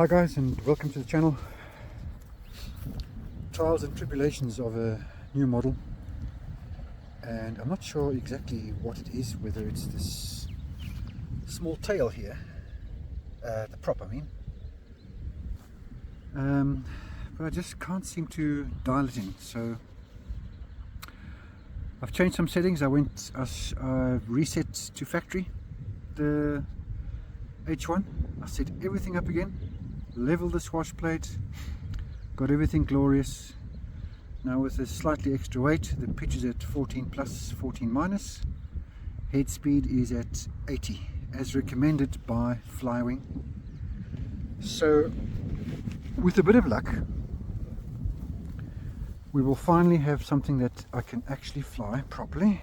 Hi guys, and welcome to the channel. Trials and tribulations of a new model, and I'm not sure exactly what it is, whether it's this small tail here, the prop I mean, but I just can't seem to dial it in. So I've changed some settings. I reset to factory the H1. I set everything up again, leveled the swash plate, got everything glorious. Now with a slightly extra weight, the pitch is at 14 plus, 14 minus. Head speed is at 80, as recommended by Flywing. So with a bit of luck, we will finally have something that I can actually fly properly.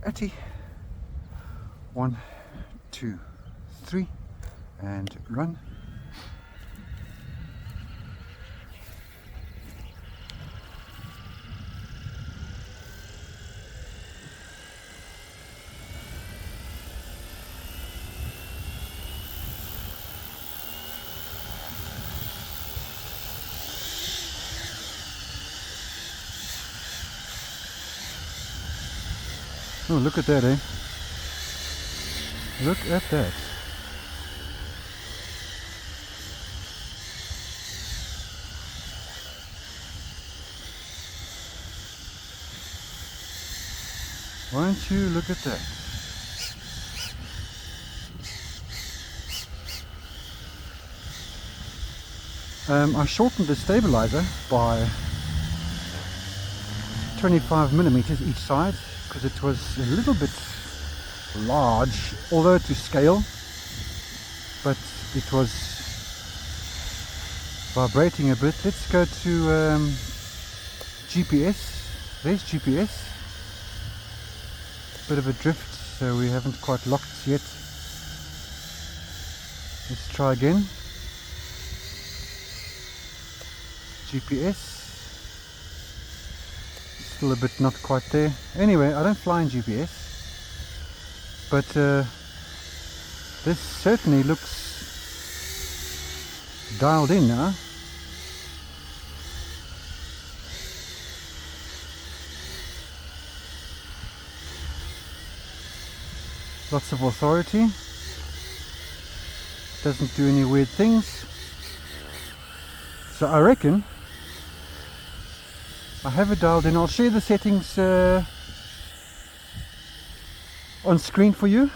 Atty. 1, 2, 3, and run. Oh, look at that, eh? Look at that. Won't you look at that? I shortened the stabilizer by 25 millimeters each side because it was a little bit large, although to scale, but it was vibrating a bit. Let's go to GPS. There's GPS. Bit of a drift, so we haven't quite locked yet. Let's try again. GPS. Still a bit not quite there. Anyway, I don't fly in GPS, but this certainly looks dialed in now. Lots of authority. Doesn't do any weird things. So I reckon I have it dialed in. I'll share the settings on screen for you.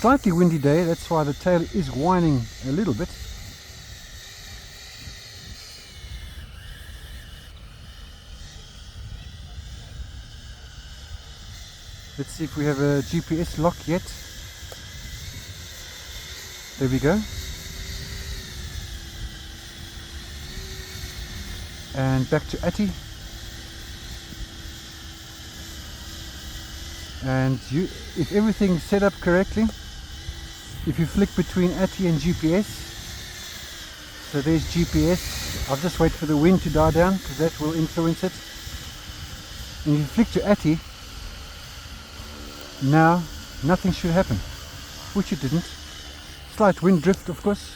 Slightly windy day, that's why the tail is whining a little bit. Let's see if we have a GPS lock yet. There we go. And back to Atty. And if everything's set up correctly, if you flick between Atty and GPS, so there's GPS. I'll just wait for the wind to die down because that will influence it. And if you flick to Atty, now nothing should happen, which it didn't. Slight wind drift, of course.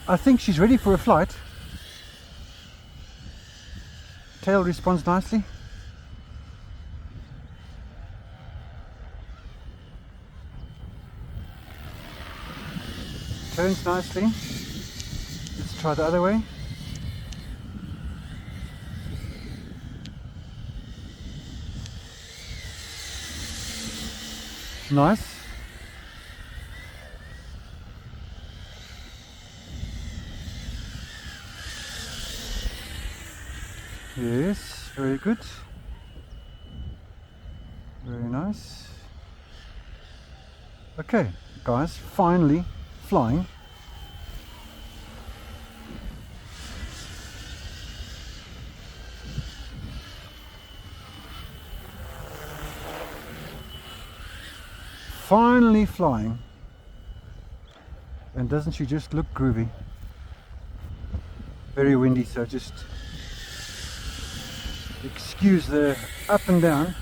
I think she's ready for a flight. Tail responds nicely. Turns nicely. Let's try the other way. Nice. Yes, very good. Very nice. Okay, guys, finally flying. Finally flying. And doesn't she just look groovy? Very windy, so just excuse the up and down.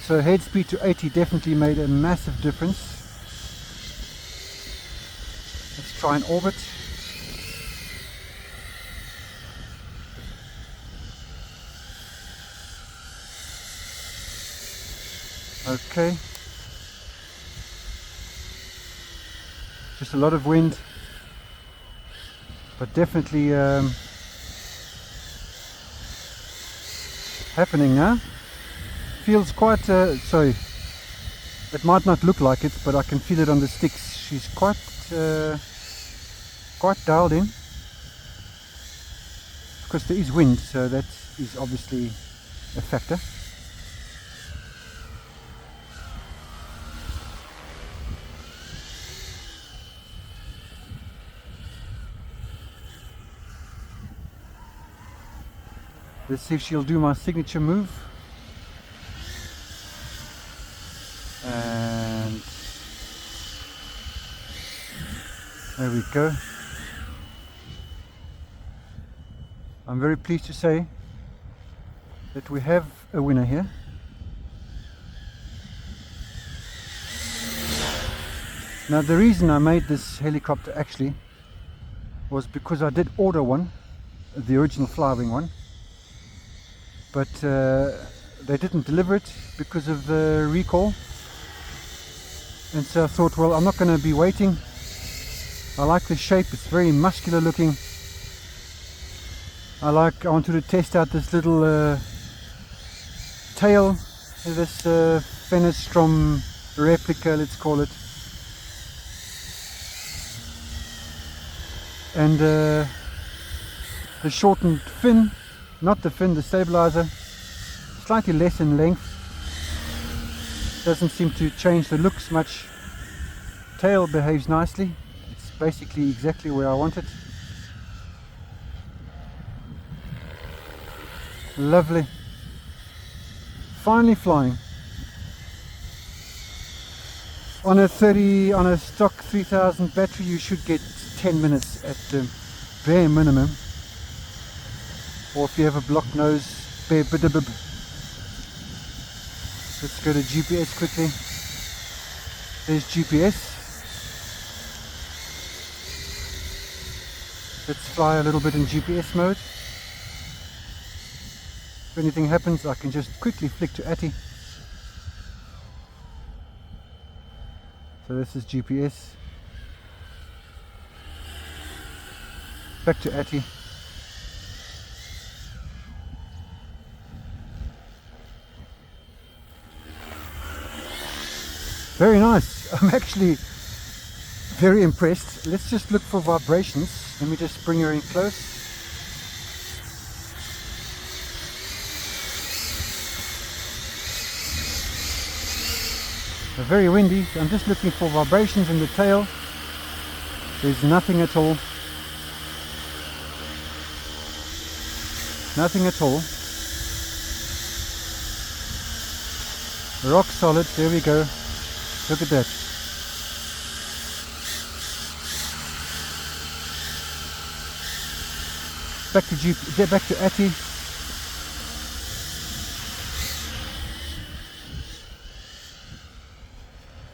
So head speed to 80 definitely made a massive difference. Let's try and orbit. Okay. Just a lot of wind, but definitely happening now. Feels quite, sorry, it might not look like it, but I can feel it on the sticks. She's quite dialed in, because there is wind, so that is obviously a factor. Let's see if she'll do my signature move. And there we go. I'm very pleased to say that we have a winner here. Now the reason I made this helicopter actually was because I did order one, the original Flywing one, but they didn't deliver it because of the recall. And so I thought, well, I'm not going to be waiting. I like the shape, it's very muscular looking. I wanted to test out this little tail, this Fenestrom replica, let's call it. And the shortened fin, not the fin, the stabilizer, slightly less in length. Doesn't seem to change the looks much. Tail behaves nicely. It's basically exactly where I want it. Lovely. Finally flying. On a stock 3000 battery, you should get 10 minutes at the bare minimum. Or if you have a block nose, bare bidabib. Let's go to GPS quickly. There's GPS. Let's fly a little bit in GPS mode. If anything happens, I can just quickly flick to ATI. So this is GPS. Back to ATI. Very nice. I'm actually very impressed. Let's just look for vibrations. Let me just bring her in close. Very windy. I'm just looking for vibrations in the tail. There's nothing at all. Nothing at all. Rock solid. There we go. Look at that. Back to ATI.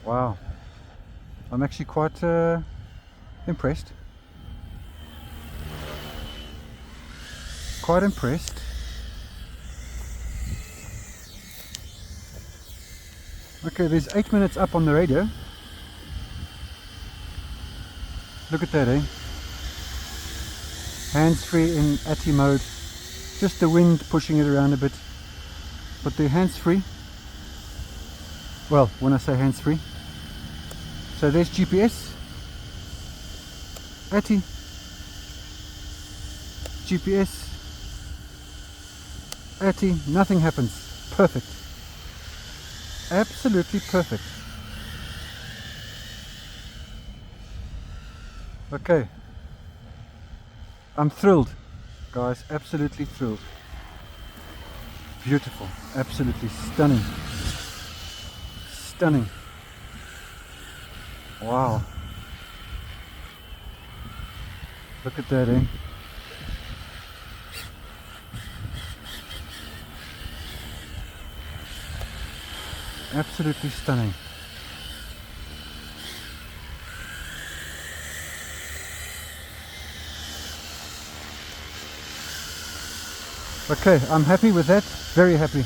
Wow. I'm actually quite impressed. Quite impressed. Okay, there's 8 minutes up on the radio. Look at that, eh? Hands-free in ATI mode. Just the wind pushing it around a bit. But the hands-free. Well, when I say hands-free. So there's GPS. ATI. GPS. ATI. Nothing happens. Perfect. Absolutely perfect. Okay. I'm thrilled, guys. Absolutely thrilled. Beautiful. Absolutely stunning. Stunning. Wow. Look at that, eh? Absolutely stunning. Okay, I'm happy with that, very happy.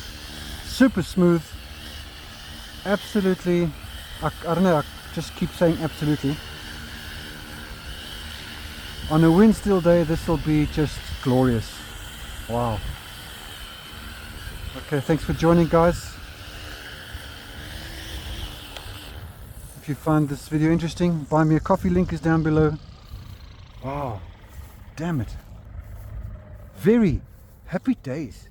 Super smooth, absolutely, I don't know, I just keep saying absolutely. On a wind still day, this will be just glorious. Wow. Okay, thanks for joining, guys. If you find this video interesting, buy me a coffee, link is down below. Wow, damn it. Very happy days.